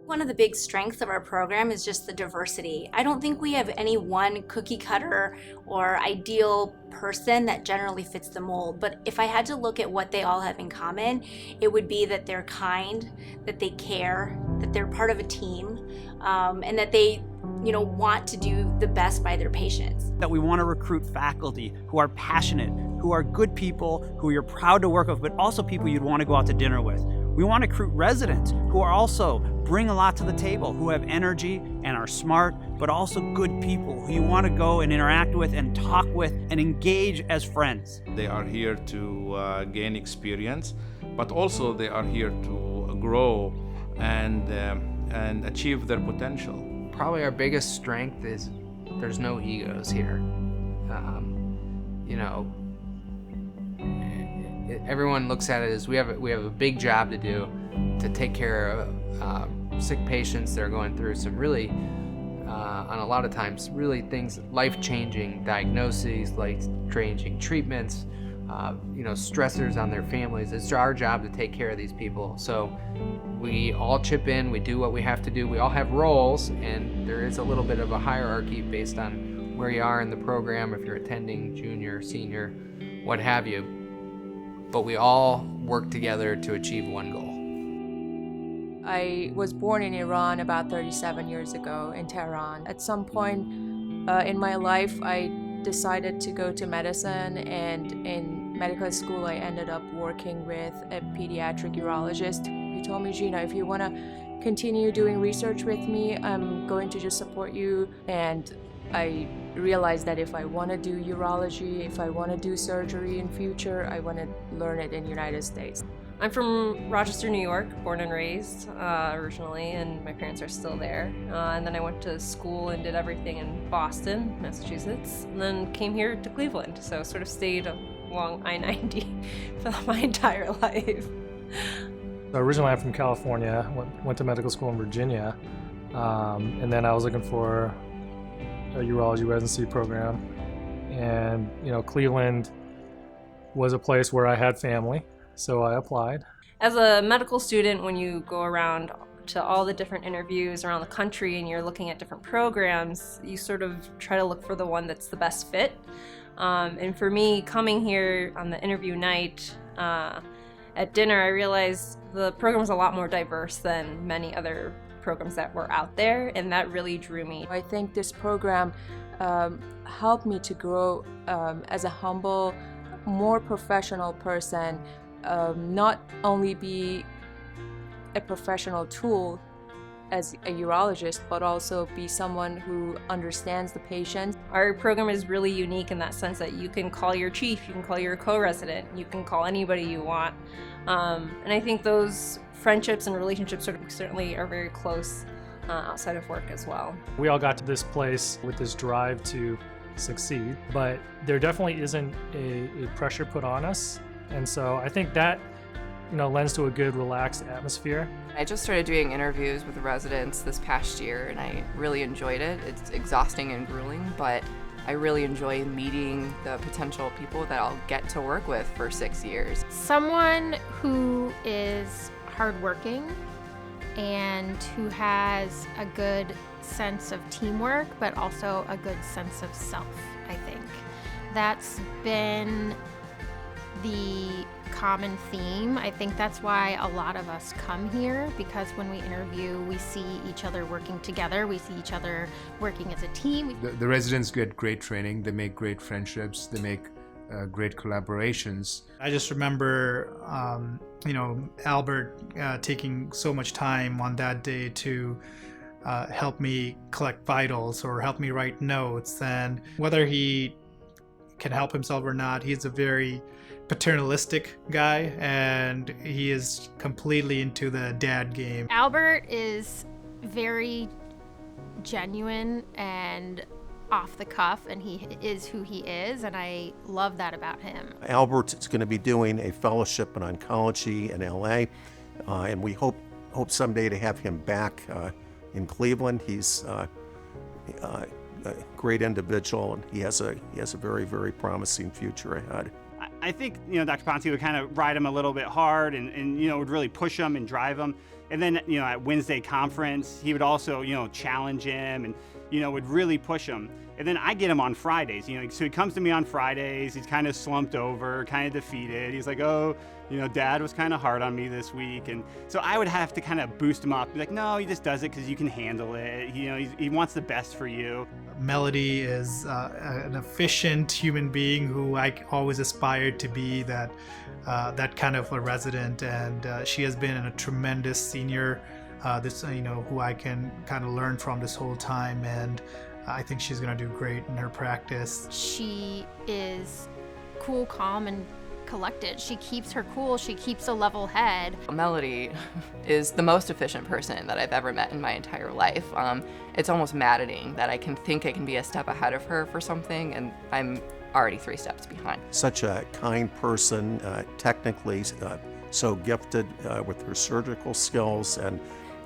One of the big strengths of our program is just the diversity. I don't think we have any one cookie cutter or ideal person that generally fits the mold, but if I had to look at what they all have in common, it would be that they're kind, that they care, that they're part of a team, and that they want to do the best by their patients. That we want to recruit faculty who are passionate, who are good people, who you're proud to work with, but also people you'd want to go out to dinner with. We want to recruit residents who are also bring a lot to the table, who have energy and are smart, but also good people who you want to go and interact with and talk with and engage as friends. They are here to gain experience, but also they are here to grow and achieve their potential. Probably our biggest strength is there's no egos here. Everyone looks at it as we have a big job to do to take care of sick patients that are going through some really, on a lot of times, really things, life-changing diagnoses, life-changing treatments, stressors on their families. It's our job to take care of these people. So we all chip in, we do what we have to do. We all have roles, and there is a little bit of a hierarchy based on where you are in the program, if you're attending, junior, senior, what have you. But we all work together to achieve one goal. I was born in Iran about 37 years ago in Tehran. At some point in my life, I decided to go to medicine, and in medical school, I ended up working with a pediatric urologist. He told me, Gina, if you want to continue doing research with me, I'm going to just support you. And I realized that if I want to do urology, if I want to do surgery in future, I want to learn it in the United States. I'm from Rochester, New York, born and raised originally, and my parents are still there. And then I went to school and did everything in Boston, Massachusetts, and then came here to Cleveland. So sort of stayed along I-90 for my entire life. Originally, I'm from California, went to medical school in Virginia, and then I was looking for a urology residency program, and Cleveland was a place where I had family, so I applied. As a medical student, when you go around to all the different interviews around the country and you're looking at different programs, you sort of try to look for the one that's the best fit. And for me, coming here on the interview night at dinner, I realized the program was a lot more diverse than many other programs that were out there, and that really drew me. I think this program helped me to grow as a humble, more professional person, not only be a professional tool as a urologist, but also be someone who understands the patient. Our program is really unique in that sense that you can call your chief, you can call your co-resident, you can call anybody you want. And I think those friendships and relationships certainly are very close outside of work as well. We all got to this place with this drive to succeed, but there definitely isn't a pressure put on us. And so I think that lends to a good, relaxed atmosphere. I just started doing interviews with residents this past year, and I really enjoyed it. It's exhausting and grueling, but I really enjoy meeting the potential people that I'll get to work with for 6 years. Someone who is hardworking and who has a good sense of teamwork, but also a good sense of self, I think. That's been the common theme. I think that's why a lot of us come here, because when we interview, we see each other working together, we see each other working as a team. The residents get great training, they make great friendships, they make great collaborations. I just remember, Albert taking so much time on that day to help me collect vitals or help me write notes. And whether he can help himself or not, he's a very paternalistic guy, and he is completely into the dad game. Albert is very genuine and off the cuff, and he is who he is, and I love that about him. Albert is going to be doing a fellowship in oncology in LA, and we hope someday to have him back in Cleveland. He's a great individual, and he has a very, very promising future ahead. I think, Dr. Ponce would kind of ride him a little bit hard and would really push him and drive him. And then, at Wednesday conference, he would also, challenge him and, would really push him. And then I get him on Fridays, so he comes to me on Fridays, he's kind of slumped over, kind of defeated. He's like, oh, Dad was kind of hard on me this week. And so I would have to kind of boost him up, be like, no, he just does it because you can handle it. He wants the best for you. Melody is an efficient human being who I always aspired to be that kind of a resident, and she has been a tremendous senior, who I can kind of learn from this whole time, and I think she's going to do great in her practice. She is cool, calm, and collected. She keeps her cool. She keeps a level head. Melody is the most efficient person that I've ever met in my entire life. It's almost maddening that I can be a step ahead of her for something, and I'm already 3 steps behind. Such a kind person, technically so gifted with her surgical skills and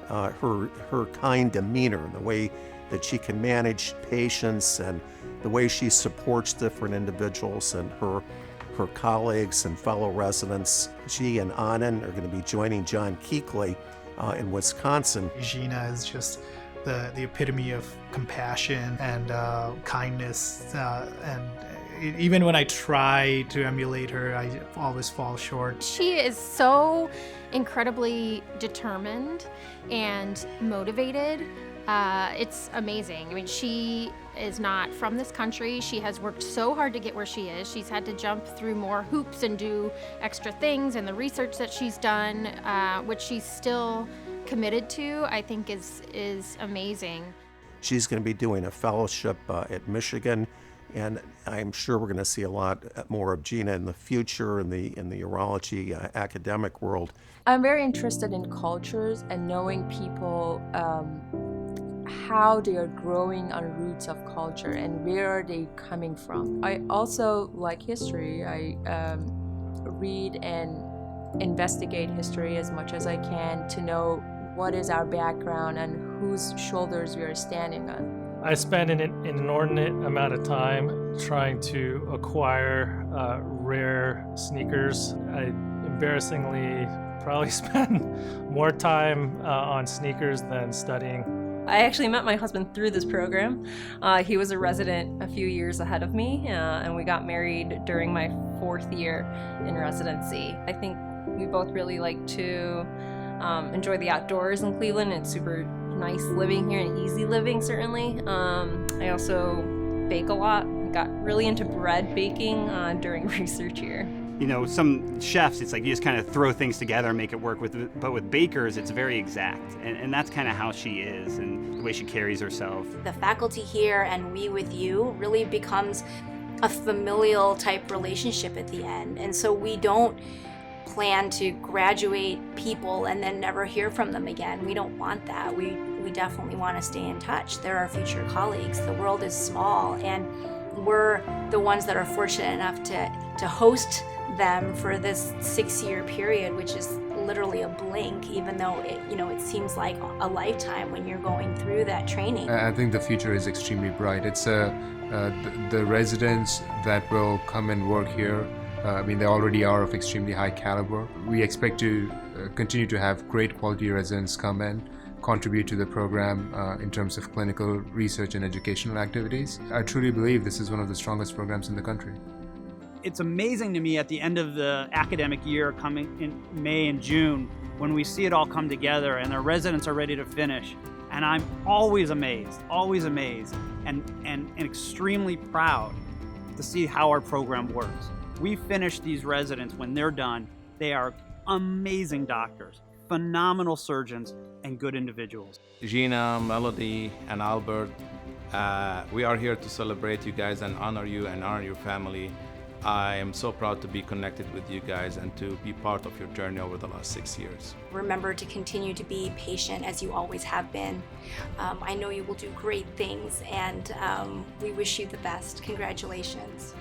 her kind demeanor, the way that she can manage patients and the way she supports different individuals and her colleagues and fellow residents. She and Anand are going to be joining John Keekley in Wisconsin. Gina is just the epitome of compassion and kindness, and even when I try to emulate her, I always fall short. She is so incredibly determined and motivated. It's amazing. I mean, she is not from this country. She has worked so hard to get where she is. She's had to jump through more hoops and do extra things, and the research that she's done, which she's still committed to, I think is amazing. She's going to be doing a fellowship at Michigan, and I'm sure we're going to see a lot more of Gina in the future in the urology academic world. I'm very interested in cultures and knowing people, how they are growing on roots of culture and where are they coming from. I also like history. I read and investigate history as much as I can to know what is our background and whose shoulders we are standing on. I spend an inordinate amount of time trying to acquire rare sneakers. I embarrassingly probably spend more time on sneakers than studying. I actually met my husband through this program. He was a resident a few years ahead of me, and we got married during my 4th year in residency. I think we both really like to enjoy the outdoors in Cleveland. It's super nice living here and easy living, certainly. I also bake a lot. Got really into bread baking during research year. Some chefs, it's like you just kind of throw things together and make it work. But with bakers, it's very exact. And that's kind of how she is and the way she carries herself. The faculty here and we with you really becomes a familial type relationship at the end. And so we don't plan to graduate people and then never hear from them again. We don't want that. We definitely want to stay in touch. They're our future colleagues. The world is small, and we're the ones that are fortunate enough to host them for this 6-year period, which is literally a blink, even though it seems like a lifetime when you're going through that training. I think the future is extremely bright. It's the residents that will come and work here. They already are of extremely high caliber. We expect to continue to have great quality residents come in, contribute to the program in terms of clinical research and educational activities. I truly believe this is one of the strongest programs in the country. It's amazing to me at the end of the academic year coming in May and June when we see it all come together and our residents are ready to finish. And I'm always amazed and extremely proud to see how our program works. We finish these residents when they're done. They are amazing doctors, phenomenal surgeons, and good individuals. Gina, Melody, and Albert, we are here to celebrate you guys and honor you and honor your family. I am so proud to be connected with you guys and to be part of your journey over the last 6 years. Remember to continue to be patient as you always have been. I know you will do great things, and we wish you the best. Congratulations.